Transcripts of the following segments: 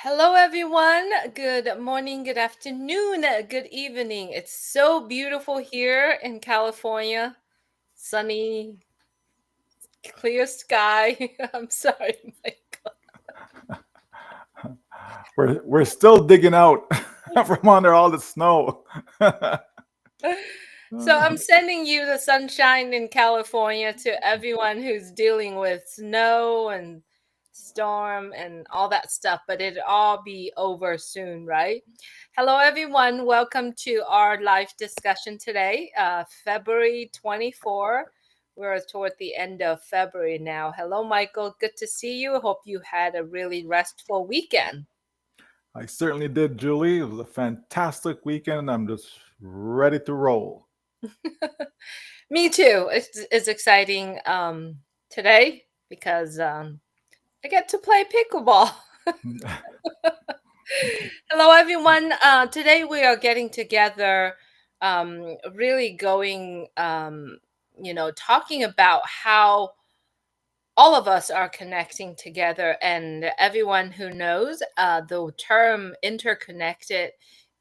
Hello, everyone. Good morning, good afternoon, good evening. It's so beautiful here in California. Sunny, clear sky. I'm sorry, Michael. We're still digging out from under all the snow. So I'm sending you the sunshine in California to everyone who's dealing with snow and storm and all that stuff, but it'll all be over soon, right? Hello, everyone. Welcome to our live discussion today, February 24. We're toward the end of February now. Hello, Michael. Good to see you. Hope you had a really restful weekend. I certainly did, Julie. It was a fantastic weekend. I'm just ready to roll. Me too. It's exciting today because I get to play pickleball. Hello, everyone. Today we are getting together, really going, talking about how all of us are connecting together, and everyone who knows the term interconnected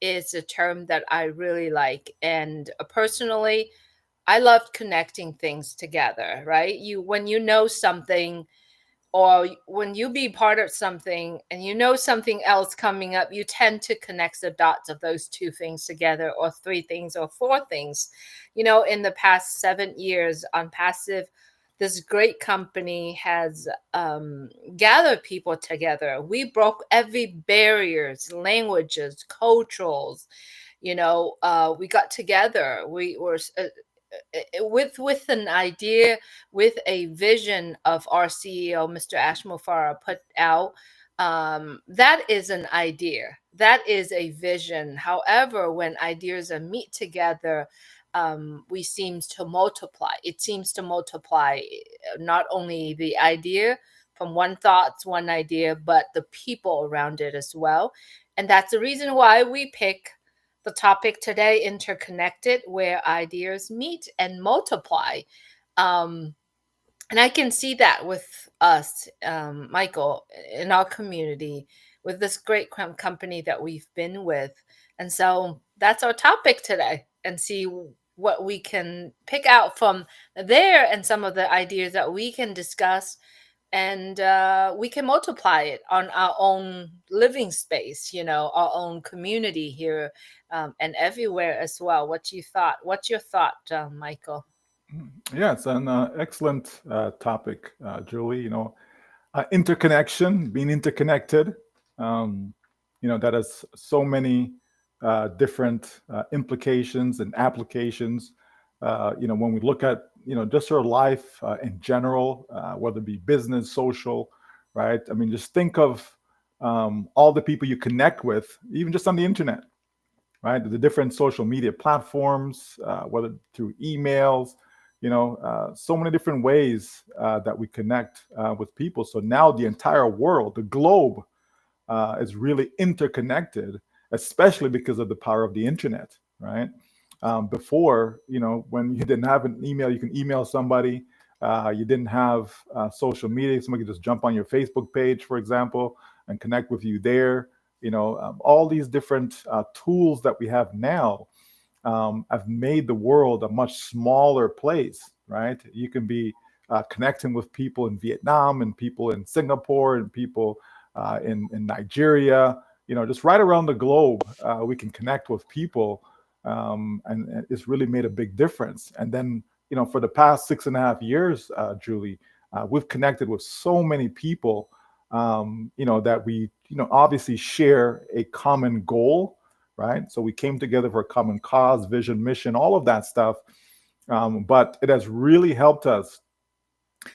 is a term that I really like. And personally, I love connecting things together, right? When you know something or when you be part of something and you know something else coming up, you tend to connect the dots of those two things together, or three things, or four things. In the past 7 years on Passive, this great company has gathered people together. We broke every barriers, languages, cultures. We got together. We were with an idea, with a vision of our CEO, Mr. Ashmofara, put out. That is an idea. That is a vision. However, when ideas are meet together, we seems to multiply. It seems to multiply not only the idea from one thoughts, one idea, but the people around it as well. And that's the reason why we pick the topic today, interconnected, where ideas meet and multiply. Um, and I can see that with us, Michael, in our community, with this great company that we've been with. And so that's our topic today, and see what we can pick out from there and some of the ideas that we can discuss, and we can multiply it on our own living space, our own community here, and everywhere as well. What's your thought, Michael? Yeah, it's an excellent topic, Julie. Interconnection, being interconnected. Um, that has so many different implications and applications. When we look at just our life in general, whether it be business, social, right? I mean, just think of all the people you connect with, even just on the internet, right? The different social media platforms, whether through emails, so many different ways that we connect with people. So now the entire world, the globe, is really interconnected, especially because of the power of the internet, right? Before, when you didn't have an email, you can email somebody. You didn't have social media. Somebody could just jump on your Facebook page, for example, and connect with you there. All these different tools that we have now have made the world a much smaller place, right? You can be connecting with people in Vietnam and people in Singapore and people in Nigeria, just right around the globe, we can connect with people. And it's really made a big difference. And then, for the past 6.5 years, Julie, we've connected with so many people, that we, obviously share a common goal, right? So we came together for a common cause, vision, mission, all of that stuff. But it has really helped us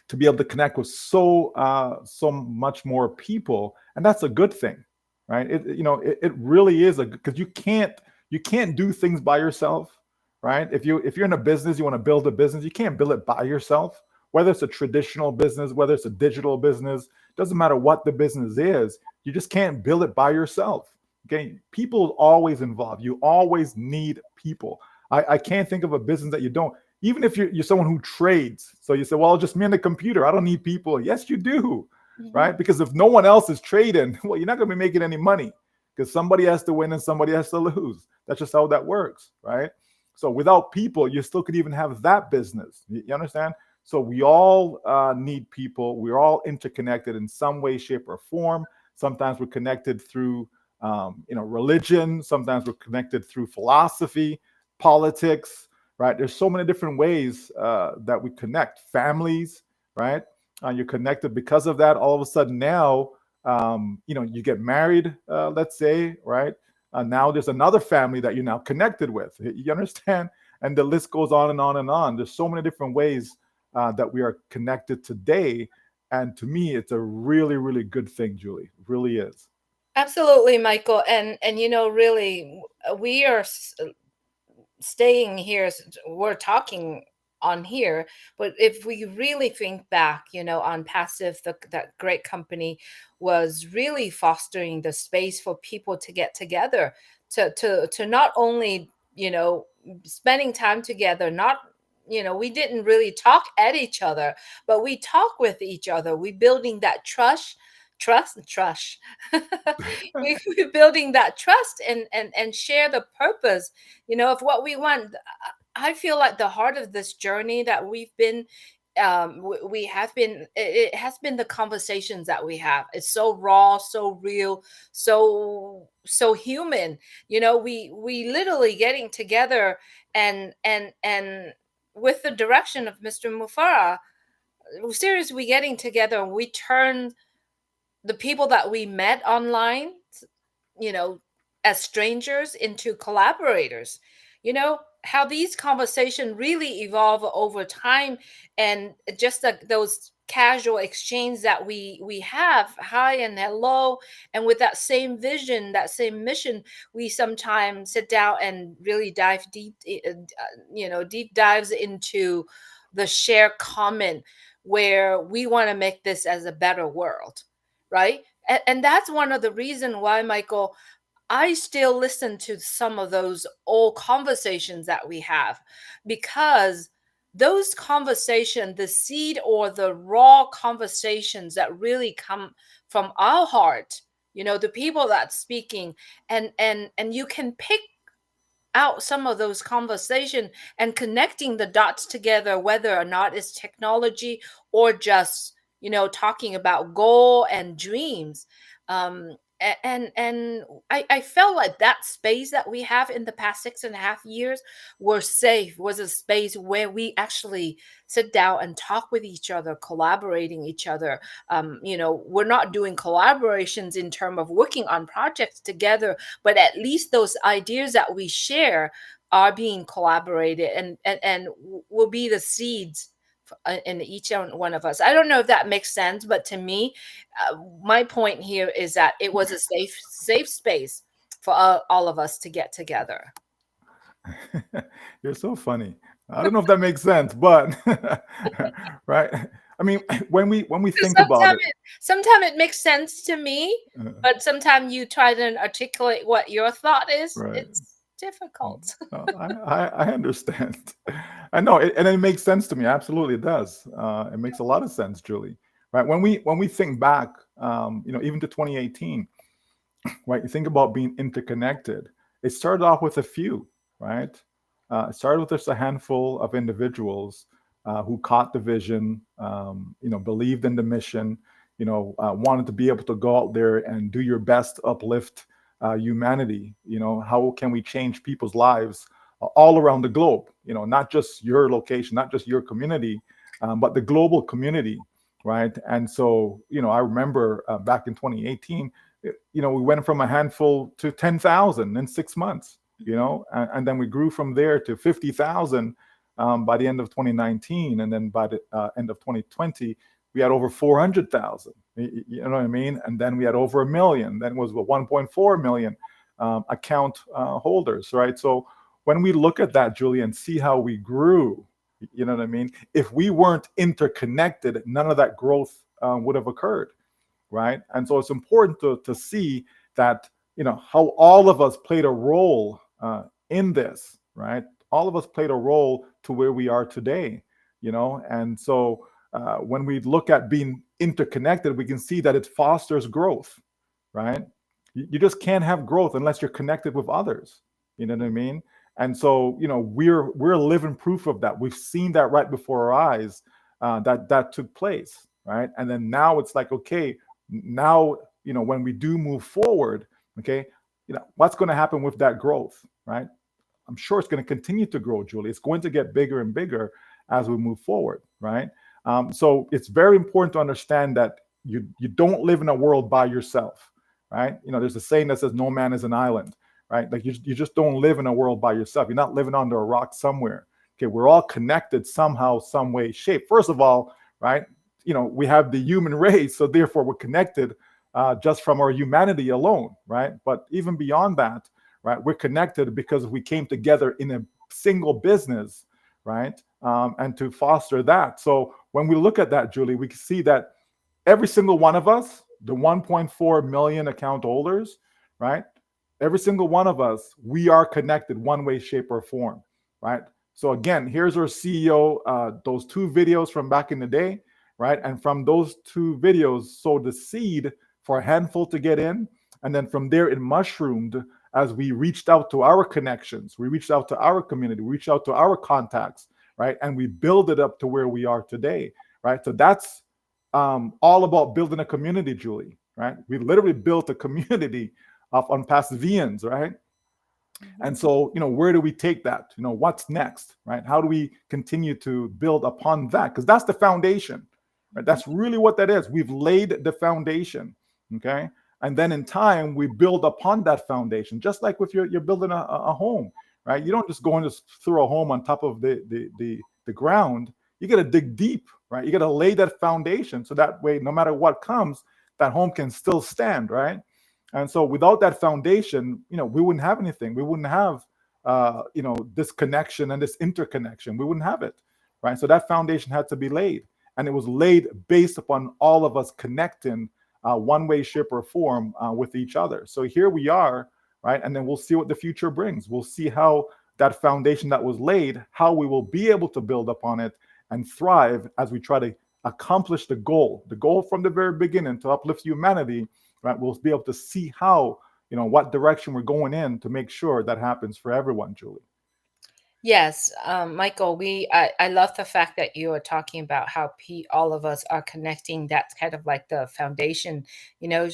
to be able to connect with so much more people, and that's a good thing, right? It really is because you can't do things by yourself, right? If you're in a business, you want to build a business, you can't build it by yourself. Whether it's a traditional business, whether it's a digital business, doesn't matter what the business is, you just can't build it by yourself. Okay, people are always involved. You always need people. I can't think of a business that you don't. Even if you're someone who trades, so you say, well, just me and the computer, I don't need people. Yes, you do, Mhm. right? Because if no one else is trading, well, you're not going to be making any money because somebody has to win and somebody has to lose. That's just how that works, right? So without people, you still could even have that business. You understand? So we all need people. We're all interconnected in some way, shape, or form. Sometimes we're connected through, religion. Sometimes we're connected through philosophy, politics, right? There's so many different ways that we connect. Families, right? You're connected because of that. All of a sudden now, you get married, let's say, right? Now there's another family that you're now connected with. You understand? And the list goes on and on and on. There's so many different ways that we are connected today. And to me, it's a really, really good thing, Julie. It really is. Absolutely, Michael. And really, we are staying here, we're talking on here, but if we really think back, on Passive, that great company was really fostering the space for people to get together, to not only, spending time together, not, we didn't really talk at each other, but we talk with each other. We building that trust. We building that trust, and share the purpose, of what we want. I feel like the heart of this journey that we've been, we have been, it has been the conversations that we have. It's so raw, so real, so human. We literally getting together, and with the direction of Mr. Mufara, seriously, we getting together, and we turn the people that we met online, you know, as strangers into collaborators. How these conversations really evolve over time, and just like those casual exchange that we have, hi and hello, and with that same vision, that same mission, we sometimes sit down and really dive deep, deep dives into the shared comment, where we want to make this as a better world, right? And that's one of the reason why, Michael, I still listen to some of those old conversations that we have, because those conversations, the seed or the raw conversations that really come from our heart, the people that's speaking, and you can pick out some of those conversation and connecting the dots together, whether or not it's technology or just, talking about goal and dreams. And I felt like that space that we have in the past 6.5 years were safe, was a space where we actually sit down and talk with each other, collaborating each other. We're not doing collaborations in terms of working on projects together, but at least those ideas that we share are being collaborated, and will be the seeds in each one of us. I don't know if that makes sense, but to me, my point here is that it was a safe space for all of us to get together. You're so funny. I don't know if that makes sense, but right. I mean, when we think about Sometimes it, it makes sense to me, uh, but sometimes you try to articulate what your thought is. right? It's Mm. difficult. No, I understand. I know, and it makes sense to me. Absolutely, it does. It makes a lot of sense, Julie. Right? When we think back, even to 2018, right? You think about being interconnected. It started off with a few, right? It started with just a handful of individuals who caught the vision, believed in the mission, wanted to be able to go out there and do your best to uplift humanity. How can we change people's lives all around the globe? Not just your location, not just your community, but the global community, right? And so, I remember back in 2018, we went from a handful to 10,000 in 6 months, Mhm. and then we grew from there to 50,000 by the end of 2019. And then by the end of 2020, we had over 400,000. You know what I mean? And then we had over a million. Then it was 1.4 million account holders, right? So when we look at that, Julie, and see how we grew, you know what I mean? If we weren't interconnected, none of that growth would have occurred, right? And so it's important to see that, how all of us played a role in this, right? All of us played a role to where we are today, and so when we look at being interconnected, we can see that it fosters growth, right? You just can't have growth unless you're connected with others. You know what I mean? And so, we're living proof of that. We've seen that right before our eyes, that took place, right? And then now it's like, okay, now, when we do move forward, okay, what's going to happen with that growth, right? I'm sure it's going to continue to grow, Julie. It's going to get bigger and bigger as we move forward, right? So it's very important to understand that you don't live in a world by yourself, right? There's a saying that says no man is an island, right? Like you just don't live in a world by yourself. You're not living under a rock somewhere. Okay, we're all connected somehow, some way, shape. First of all, right? We have the human race, so therefore we're connected just from our humanity alone, right? But even beyond that, right? We're connected because we came together in a single business, right? And to foster that. So when we look at that, Julie, we can see that every single one of us, the 1.4 million account holders, right? Every single one of us, we are connected one way, shape, or form, right? So again, here's our CEO, those two videos from back in the day, right? And from those two videos, sowed the seed for a handful to get in. And then from there, it mushroomed as we reached out to our connections, we reached out to our community, we reached out to our contacts, right? And we build it up to where we are today, right? So that's all about building a community, Julie, right? We literally built a community of Unpassed right? And Mhm. so, where do we take that? What's next, right? How do we continue to build upon that? Because that's the foundation, right? Mhm. That's really what that is. We've laid the foundation, okay? And then in time, we build upon that foundation, just like with you're building a home, right? You don't just go and just throw a home on top of the ground. You got to dig deep, right? You got to lay that foundation so that way, no matter what comes, that home can still stand, right? And so without that foundation, we wouldn't have anything. We wouldn't have, this connection and this interconnection. We wouldn't have it, right? So that foundation had to be laid, and it was laid based upon all of us connecting, one way, shape, or form with each other. So here we are, right? And then we'll see what the future brings. We'll see how that foundation that was laid, how we will be able to build upon it and thrive as we try to accomplish the goal from the very beginning to uplift humanity, right? We'll be able to see how, what direction we're going in to make sure that happens for everyone, Julie. Yes, Michael, I love the fact that you are talking about how all of us are connecting. That's kind of like the foundation, you know,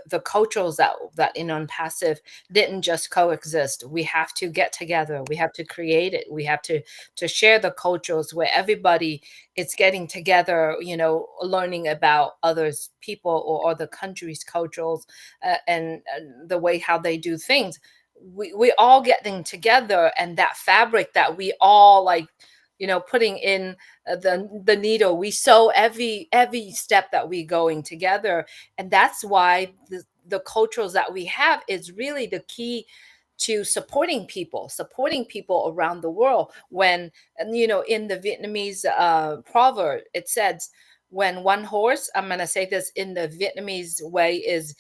the cultures that in Unpassive didn't just coexist. We have to get together. We have to create it. We have to share the cultures where everybody is getting together. Learning about others people or other countries' cultures, and the way how they do things. We all getting together, and that fabric that we all like, putting in, the needle, we sew every step that we going together. And that's why the cultures that we have is really the key to supporting people around the world. When, and, in the Vietnamese proverb, it says, when one horse, I'm going to say this in the Vietnamese way, is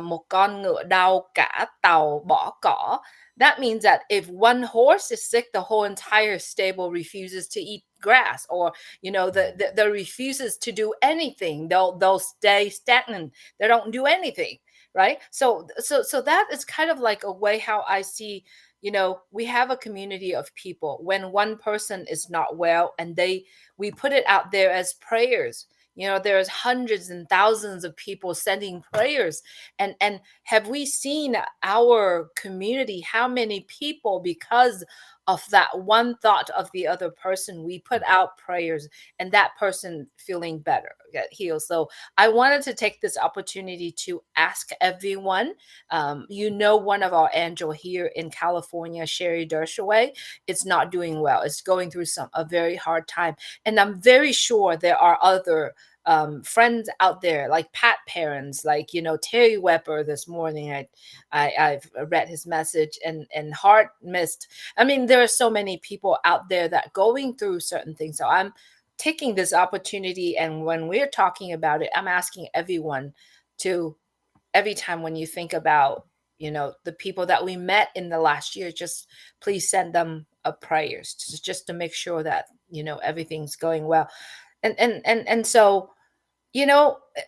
một con ngựa đau cả tàu bỏ cỏ. That means that if one horse is sick, the whole entire stable refuses to eat grass, or the refuses to do anything. They'll stay stagnant. They don't do anything, right? So that is kind of like a way how I see, we have a community of people. When one person is not well, and we put it out there as prayers. There's hundreds and thousands of people sending prayers. And have we seen our community, how many people, because of that one thought of the other person, we put out prayers, and that person feeling better, get healed. So I wanted to take this opportunity to ask everyone. One of our angel here in California, Sherry Dershoway, is not doing well. It's going through a very hard time. And I'm very sure there are other friends out there, like Pat parents, like, Terry Wepper this morning. I've read his message, and Heart missed. I mean, there are so many people out there that going through certain things. So I'm taking this opportunity, and when we're talking about it, I'm asking everyone to, every time when you think about, the people that we met in the last year, just please send them a prayers, just to make sure that everything's going well. And so,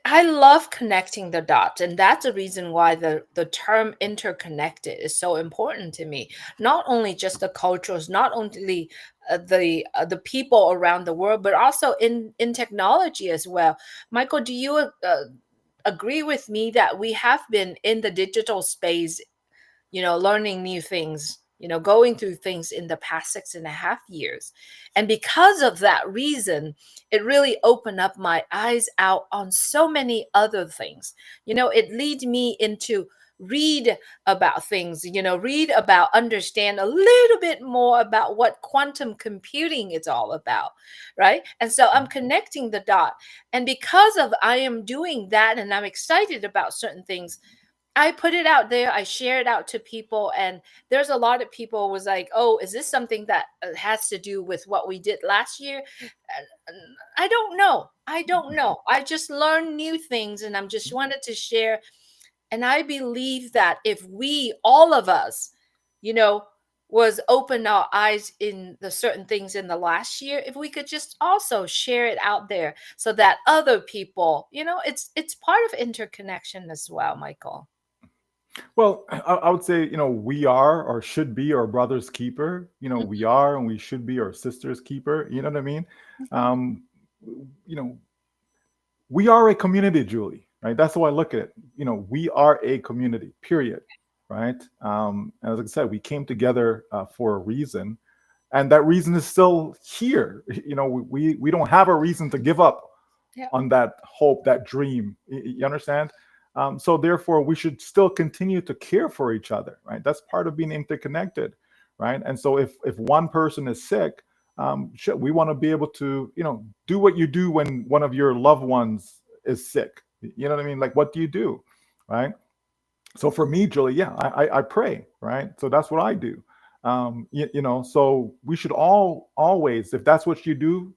I love connecting the dots, and that's the reason why the term interconnected is so important to me. Not only just the cultures, not only the people around the world, but also in technology as well. Michael, do you agree with me that we have been in the digital space, learning new things, going through things in the past 6.5 years. And because of that reason, it really opened up my eyes out on so many other things. It lead me into read about things, read about, understand a little bit more about what quantum computing is all about, right? And so I'm connecting the dot. And because of I am doing that and I'm excited about certain things, I put it out there, I share it out to people, and there's a lot of people was like, "Oh, is this something that has to do with what we did last year?" And I don't know. I don't know. I just learned new things and I'm just wanted to share. And I believe that if we, all of us, you know, was open our eyes in the certain things in the last year, if we could just also share it out there so that other people, it's part of interconnection as well, Michael. Well, I would say, we are or should be our brother's keeper. We are and we should be our sister's keeper. You know what I mean? Mhm. Um, you know, we are a community, Julie, right? That's how I look at it. We are a community, period, right? And as I said, we came together for a reason, and that reason is still here. We don't have a reason to give up Yeah. on that hope, that dream. You understand? So therefore, we should still continue to care for each other, right? That's part of being interconnected, right? And so if one person is sick, we want to be able to, do what you do when one of your loved ones is sick. You know what I mean? Like, what do you do, right? So for me, Julie, yeah, I pray, right? So that's what I do. So we should all always, if that's what you do,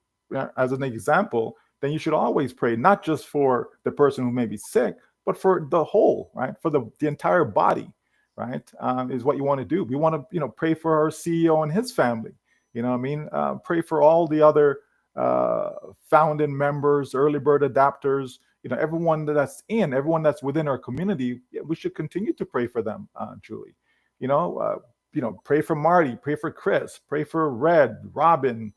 as an example, then you should always pray, not just for the person who may be sick, but for the whole, right? For the entire body, right? Is what you want to do. We want to, pray for our CEO and his family. You know what I mean? Pray for all the other founding members, early bird adapters, everyone that's within our community. Yeah, we should continue to pray for them, Julie. You know, uh, pray for Marty, pray for Chris, pray for Red, Robin,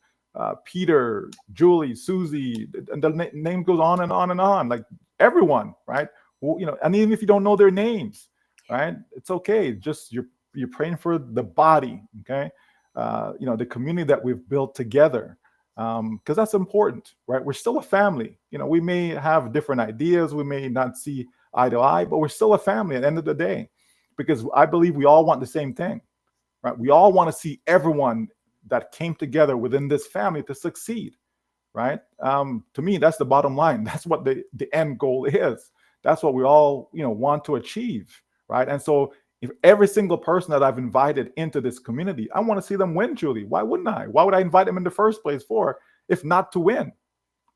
Peter, Julie, Susie, and the name goes on and on and on. Like everyone, right? Well, and even if you don't know their names, right? It's okay. Just you're praying for the body, okay? The community that we've built together, because that's important, right? We're still a family. We may have different ideas, we may not see eye to eye, but we're still a family at the end of the day, because I believe we all want the same thing, right? We all want to see everyone that came together within this family to succeed, right? To me, that's the bottom line. That's what the end goal is. That's what we all want to achieve, right? And so, if every single person that I've invited into this community, I want to see them win, Julie. Why wouldn't I? Why would I invite them in the first place for, if not to win,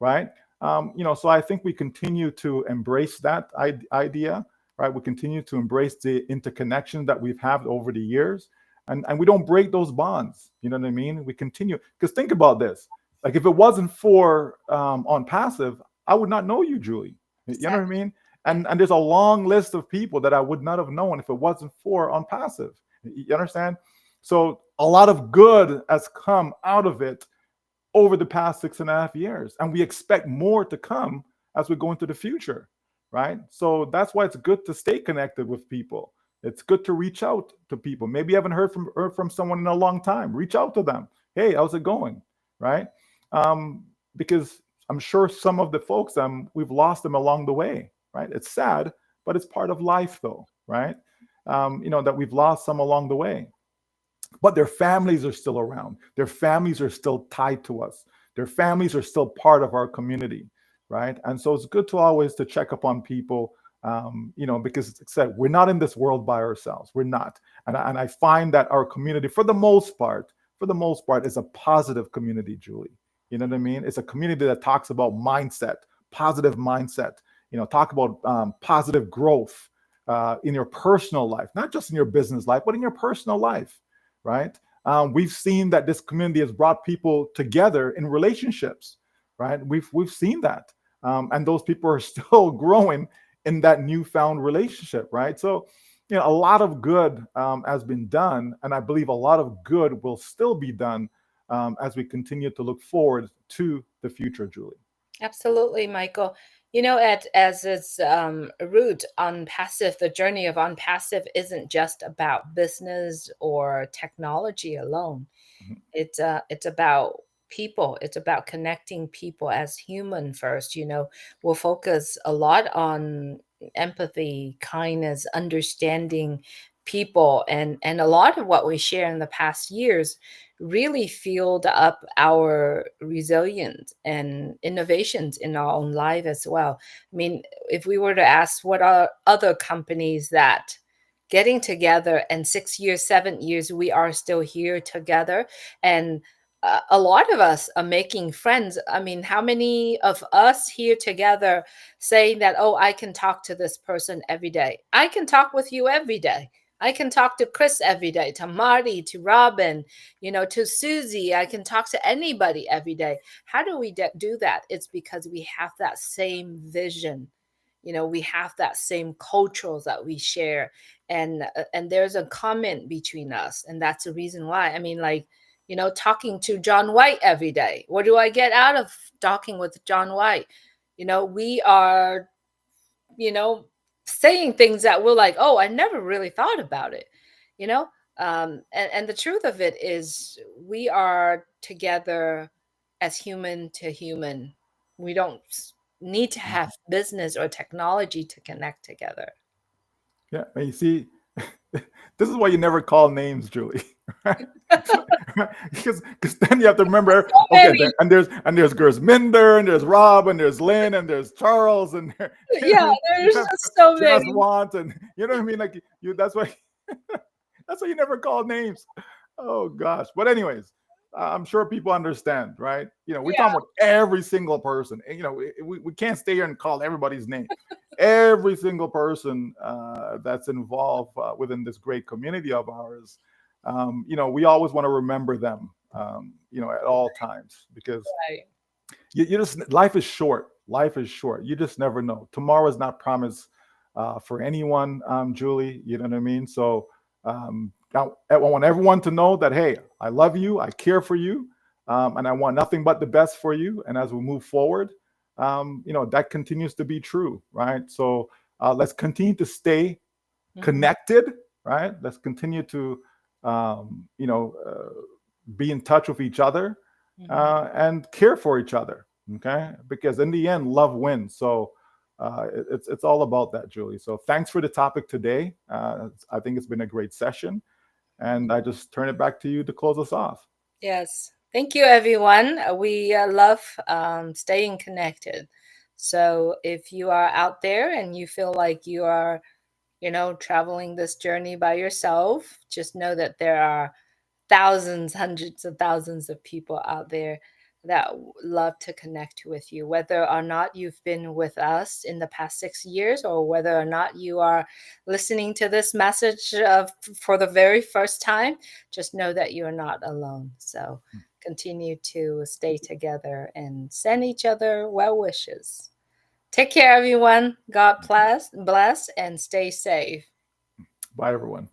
right? So I think we continue to embrace that idea, right? We continue to embrace the interconnection that we've had over the years, and we don't break those bonds. You know what I mean? We continue, because think about this. Like, if it wasn't for on passive, I would not know you, Julie. You know what I Exactly. mean? Yeah. And there's a long list of people that I would not have known if it wasn't for on passive. You understand? So a lot of good has come out of it over the past 6.5 years, and we expect more to come as we go into the future, right? So that's why it's good to stay connected with people. It's good to reach out to people. Maybe you haven't heard from someone in a long time. Reach out to them. Hey, how's it going? Right? Because I'm sure some of the folks, we've lost them along the way. Right? It's sad, but it's part of life, though. Right? That we've lost some along the way, but their families are still around. Their families are still tied to us. Their families are still part of our community, right? And so it's good to always to check up on people, because it's said we're not in this world by ourselves. We're not, and I find that our community, for the most part, is a positive community, Julie. You know what I mean? It's a community that talks about mindset, positive mindset. Talk about positive growth in your personal life, not just in your business life, but in your personal life, right? We've seen that this community has brought people together in relationships, right? We've seen that, and those people are still growing in that newfound relationship, right? So, a lot of good has been done, and I believe a lot of good will still be done as we continue to look forward to the future, Julie. Absolutely, Michael. As its root, unpassive, the journey of unpassive isn't just about business or technology alone. Mhm. It's about people. It's about connecting people as human first. We'll focus a lot on empathy, kindness, understanding people, and a lot of what we share in the past years really fueled up our resilience and innovations in our own life as well. I mean, if we were to ask what are other companies that getting together and 6 years, 7 years, we are still here together, and a lot of us are making friends. I mean, how many of us here together saying that, oh, I can talk to this person every day? I can talk with you every day. I can talk to Chris every day, to Marty, to Robin, to Susie. I can talk to anybody every day. How do we do that? It's because we have that same vision. We have that same cultures that we share, and there's a comment between us, and that's the reason why. I mean, like, talking to John White every day. What do I get out of talking with John White? We are, you know, saying things that we're like, oh, I never really thought about it, you know? And the truth of it is, we are together as human to human. We don't need to have business or technology to connect together. Yeah, and you see, this is why you never call names, Julie. Right? Because then you have to remember, So okay, many. and there's Gersminder, and there's Rob, and there's Lynn, and there's Charles, and you Yeah, know, you there's have just so Just many. Want, and you know what I mean. Like you, that's why you never call names. Oh gosh. But anyways, I'm sure people understand, right? We're talking about every single person. And, we can't stay here and call everybody's name. Every single person that's involved within this great community of ours, we always want to remember them, at all times, because Right. you just life is short. Life is short. You just never know. Tomorrow is not promised for anyone, Julie. You know what I mean? So I want everyone to know that, hey, I love you, I care for you, and I want nothing but the best for you. And as we move forward, that continues to be true, right? So let's continue to stay Hmm. connected, right? Let's continue to, be in touch with each other Hmm. and care for each other. Okay, because in the end, love wins. So it's all about that, Julie. So thanks for the topic today. I think it's been a great session, and I just turn it back to you to close us off. Yes. Thank you, everyone. We love staying connected. So if you are out there and you feel like you are, traveling this journey by yourself, just know that there are thousands, hundreds of thousands of people out there that love to connect with you, whether or not you've been with us in the past 6 years, or whether or not you are listening to this message for the very first time. Just know that you're not alone. So continue to stay together and send each other well wishes. Take care, everyone. God bless and stay safe. Bye, everyone.